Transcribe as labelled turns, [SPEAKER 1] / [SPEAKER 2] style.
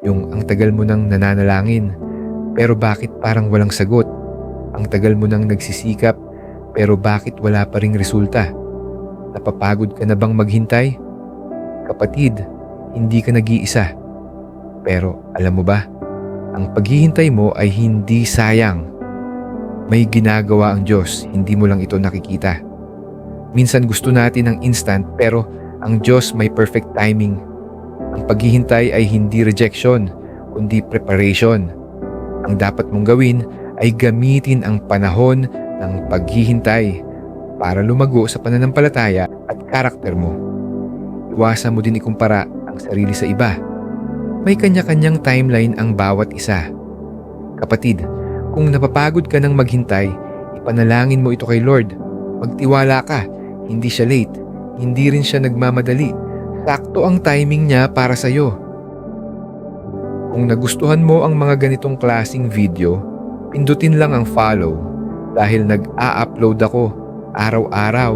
[SPEAKER 1] Yung ang tagal mo nang nananalangin, pero bakit parang walang sagot? Ang tagal mo nang nagsisikap, pero bakit wala pa ring resulta? Napapagod ka na bang maghintay? Kapatid, hindi ka nag-iisa. Pero alam mo ba, ang paghihintay mo ay hindi sayang. May ginagawa ang Diyos, hindi mo lang ito nakikita. Minsan gusto natin ng instant pero ang Diyos may perfect timing. Ang paghihintay ay hindi rejection, kundi preparation. Ang dapat mong gawin ay gamitin ang panahon ng paghihintay para lumago sa pananampalataya at karakter mo. Iwasan mo din ikumpara ang sarili sa iba. May kanya-kanyang timeline ang bawat isa. Kapatid, kung napapagod ka ng maghintay, ipanalangin mo ito kay Lord. Magtiwala ka, hindi siya late, hindi rin siya nagmamadali. Sakto ang timing niya para sa'yo. Kung nagustuhan mo ang mga ganitong klasing video, pindutin lang ang follow dahil nag-a-upload ako araw-araw.